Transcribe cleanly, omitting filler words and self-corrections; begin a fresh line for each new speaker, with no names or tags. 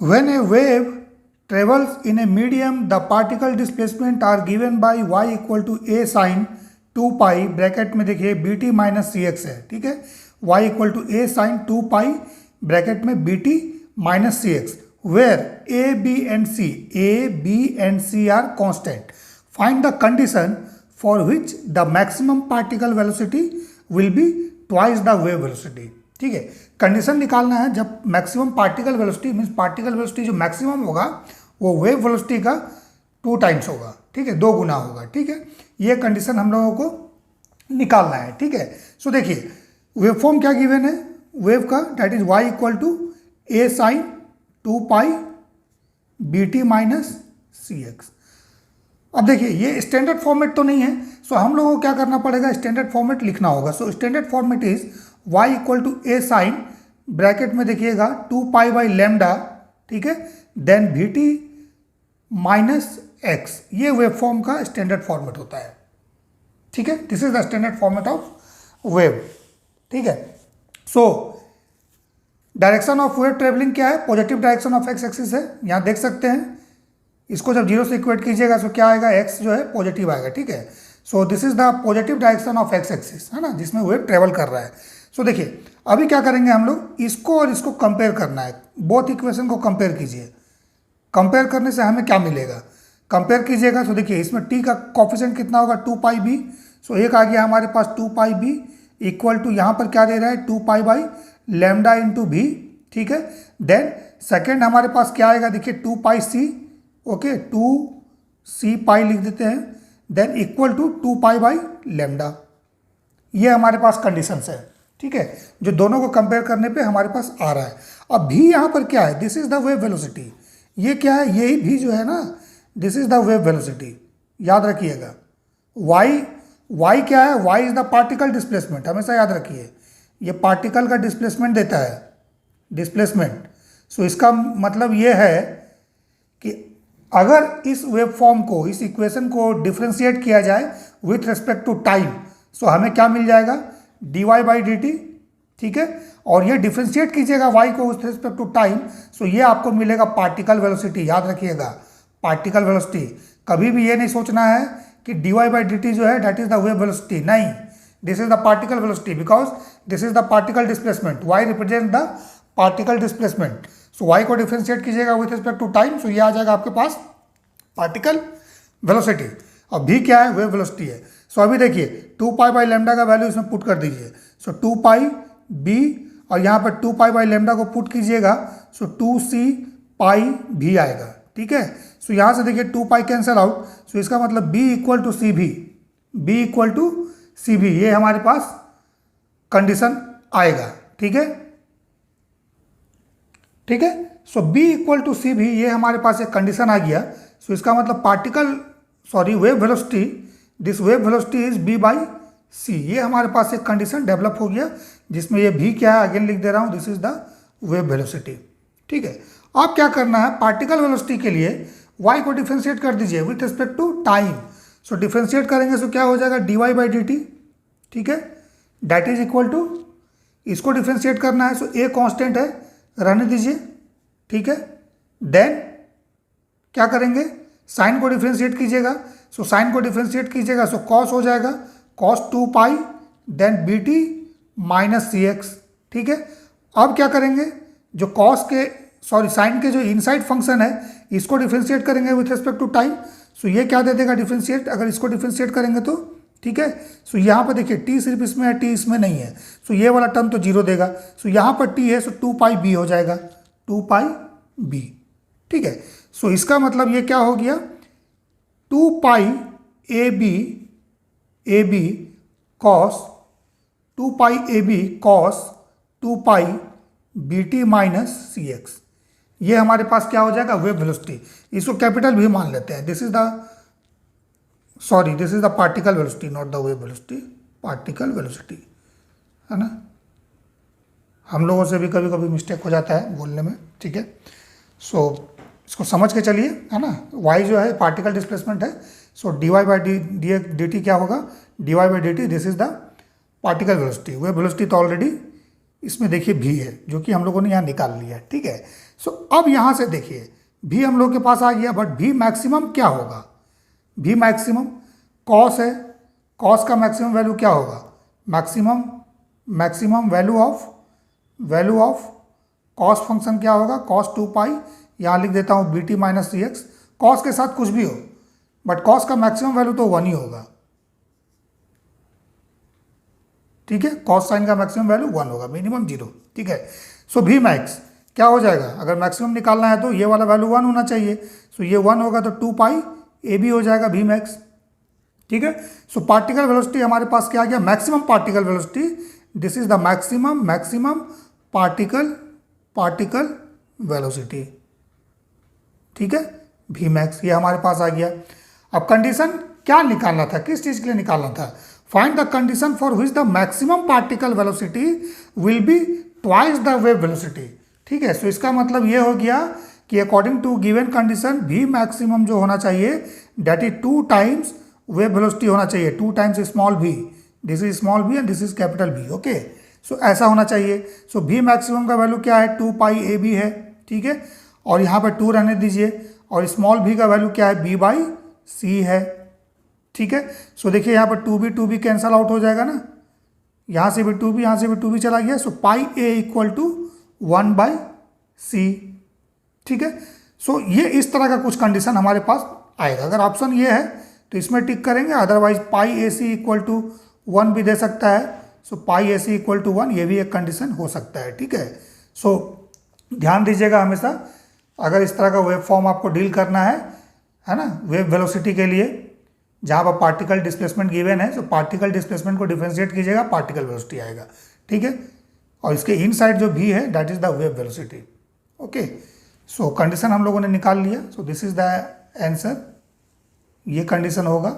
When a wave travels in a medium, the particle displacement are given by y equal to a sin 2 pi bracket में देखिए B T minus सी X है, ठीक है। y equal to A sine 2 pi bracket में B T minus C X, where A B and C are constant. Find the condition for which the maximum particle velocity will be twice the wave velocity, ठीक है। Condition निकालना है जब maximum particle velocity means particle velocity जो maximum होगा वो wave velocity का 2 times होगा, ठीक है, 2 गुना होगा, ठीक है। ये कंडीशन हम लोगों को निकालना है, ठीक है। सो देखिए वेव फॉर्म क्या गिवन है वेव का, that is y equal to A sine 2 pi B T minus C x. अब देखिए ये स्टैंडर्ड फॉर्मेट तो नहीं है, सो हम लोगों को क्या करना पड़ेगा, स्टैंडर्ड फॉर्मेट लिखना होगा। So standard format is y equal to A sine bracket में देखिएगा 2 पाई बाई लेमडा, ठीक है, then v t minus x. ये वेव फॉर्म का स्टैंडर्ड फॉर्मेट होता है, ठीक है। This is the standard format of wave, ठीक है। So direction of wave travelling क्या है, positive direction of x axis है, यहाँ देख सकते हैं। इसको जब 0 से इक्वेट कीजिएगा तो क्या आएगा, x जो है पॉजिटिव आएगा, ठीक है। So this is the positive direction of x axis, है ना, जिसमें वेव ट्रेवल कर रहा है। सो देखिए अभी क्या करेंगे हम लोग, इसको और इसको कंपेयर करना है, बोथ इक्वेशन को कंपेयर कीजिए। कंपेयर करने से हमें क्या मिलेगा, कंपेयर कीजिएगा तो देखिए इसमें t का कॉफिशिएंट कितना होगा 2 पाई बी। सो एक आ गया हमारे पास 2 पाई बी इक्वल टू यहाँ पर क्या दे रहा है 2 पाई बाई लेमडा इंटू भी, ठीक है। देन सेकेंड हमारे पास क्या आएगा, देखिए 2 पाई सी, ओके, 2 सी पाई लिख देते हैं, then equal to 2 pi by lambda. ये हमारे पास कंडीशंस है, ठीक है, जो दोनों को कंपेयर करने पे हमारे पास आ रहा है। अब भी यहाँ पर क्या है, this is the wave velocity. ये क्या है, यही भी जो है ना, this is the wave velocity, याद रखिएगा। y क्या है, y is the particle displacement, हमेशा याद रखिए, ये पार्टिकल का डिस्प्लेसमेंट देता है, डिस्प्लेसमेंट। सो इसका मतलब ये है कि अगर इस वेव फॉर्म को, इस इक्वेशन को डिफ्रेंशिएट किया जाए विथ रिस्पेक्ट टू टाइम, सो हमें क्या मिल जाएगा, dy बाई डी टी, ठीक है। और ये डिफ्रेंशिएट कीजिएगा y को with respect to time, so ये आपको मिलेगा पार्टिकल वेलोसिटी। याद रखिएगा पार्टिकल वेलोसिटी, कभी भी ये नहीं सोचना है कि dy बाई डी टी जो है that is the wave velocity, नहीं, this is the particle velocity because this is the particle displacement, y represent the particle displacement. So y को डिफ्रेंशिएट कीजिएगा with respect to time, so ये आ जाएगा आपके पास particle velocity. अब भी क्या है, वेव वेलोसिटी है। सो अभी देखिए 2 पाई बाई लेमडा का वैल्यू इसमें पुट कर दीजिए। सो 2 पाई बी और यहाँ पर 2 पाई बाई लेमडा को पुट कीजिएगा, सो 2 सी पाई भी आएगा, ठीक है। सो यहाँ से देखिए 2 पाई कैंसल आउट, सो इसका मतलब b इक्वल टू सी भी, बी इक्वल टू सी भी, ये हमारे पास कंडीशन आएगा, ठीक है, ठीक है। सो b इक्वल टू सी भी, ये हमारे पास एक कंडीशन आ गया। सो इसका मतलब wave velocity, this wave velocity is b by C, ये हमारे पास एक कंडीशन डेवलप हो गया जिसमें ये भी क्या है, अगेन लिख दे रहा हूँ, this is the wave velocity, ठीक है। अब क्या करना है, पार्टिकल वेलोसिटी के लिए y को डिफ्रेंशिएट कर दीजिए with respect to time. So differentiate करेंगे सो क्या हो जाएगा, dy बाई डी टी, ठीक है, दैट इज इक्वल टू, इसको डिफ्रेंशिएट करना है, सो ए कॉन्स्टेंट है, रहने दीजिए, ठीक है। देन क्या करेंगे, साइन को डिफ्रेंशिएट कीजिएगा, सो साइन को डिफ्रेंशिएट कीजिएगा, सो कॉस हो जाएगा, कॉस 2 पाई देन बी टी माइनस सी एक्स, ठीक है। अब क्या करेंगे, जो कॉस के साइन के जो इनसाइड फंक्शन है इसको डिफ्रेंशिएट करेंगे with respect to time, so ये क्या दे देगा डिफ्रेंशिएट, अगर इसको डिफ्रेंशिएट करेंगे तो, ठीक है। सो यहाँ पर देखिए टी सिर्फ इसमें है, टी इसमें नहीं है, सो ये वाला टर्म तो 0 देगा। सो यहाँ पर टी है, सो 2 पाई बी हो जाएगा, 2 पाई बी, ठीक है। सो इसका मतलब ये क्या हो गया, 2 pi A B cos 2 pi A B cos 2 pi B T minus C X, ये हमारे पास क्या हो जाएगा, वेव वेलोसिटी। इसको कैपिटल भी मान लेते हैं, this is the particle velocity, not the wave velocity, particle velocity, है ना। हम लोगों से भी कभी कभी मिस्टेक हो जाता है बोलने में, ठीक है। सो इसको समझ के चलिए, है ना। y जो है पार्टिकल डिस्प्लेसमेंट है, सो dy बाई डी टी क्या होगा, dy by D T, this is the particle velocity. Wave velocity तो ऑलरेडी इसमें देखिए भी है जो कि हम लोगों ने यहाँ निकाल लिया है, ठीक है। सो अब यहाँ से देखिए भी हम लोग के पास आ गया, बट भी मैक्सिमम क्या होगा, भी मैक्सिमम कॉस है, कॉस का मैक्सिमम वैल्यू क्या होगा, maximum value of cos function क्या होगा, कॉस 2 पाई, यहाँ लिख देता हूँ बी टी माइनस सी एक्स, कॉस के साथ कुछ भी हो बट कॉस का मैक्सिमम वैल्यू तो 1 ही होगा, ठीक है। कॉस साइन का मैक्सिमम वैल्यू 1 होगा, मिनिमम 0, ठीक है। सो भी मैक्स क्या हो जाएगा, अगर मैक्सिमम निकालना है तो ये वाला वैल्यू 1 होना चाहिए। सो ये 1 होगा तो 2 पाई ए बी हो जाएगा भी मैक्स, ठीक है। सो पार्टिकल वेलोसिटी हमारे पास क्या आ गया, maximum particle velocity, this is the maximum particle velocity, ठीक है, भी मैक्स ये हमारे पास आ गया। अब कंडीशन क्या निकालना था, किस चीज के लिए निकालना था, find the condition for which the maximum particle velocity will be twice the wave velocity, ठीक है। सो इसका मतलब ये हो गया कि अकॉर्डिंग टू गिवन कंडीशन भी मैक्सिमम जो होना चाहिए that is 2 times wave velocity होना चाहिए, 2 टाइम्स स्मॉल भी, दिस इज स्मॉल भी एंड दिस इज कैपिटल भी, ओके। सो ऐसा होना चाहिए। सो भी मैक्सिमम का वैल्यू क्या है, 2 पाई ए बी है, ठीक है, और यहाँ पर 2 रहने दीजिए, और स्मॉल भी का वैल्यू क्या है, बी बाई सी है, ठीक है। सो देखिए यहाँ पर 2 भी कैंसल आउट हो जाएगा ना, यहाँ से भी 2 भी, यहाँ से भी 2 भी चला गया। सो पाई ए इक्वल टू 1 बाई सी, ठीक है। सो ये इस तरह का कुछ कंडीशन हमारे पास आएगा। अगर ऑप्शन ये है तो इसमें टिक करेंगे, otherwise pi a c equal to 1 भी दे सकता है। सो पाई ए सी इक्वल टू 1 ये भी एक कंडीशन हो सकता है, ठीक है। सो ध्यान दीजिएगा हमेशा, अगर इस तरह का वेव फॉर्म आपको डील करना है ना, वेव वेलोसिटी के लिए जहाँ पर पार्टिकल डिस्प्लेसमेंट गिवन है, सो पार्टिकल डिस्प्लेसमेंट को डिफरेंशिएट कीजिएगा, पार्टिकल वेलोसिटी आएगा, ठीक है। और इसके इनसाइड जो भी है that is the wave velocity, okay. So condition हम लोगों ने निकाल लिया। So this is the answer, ये कंडीशन होगा।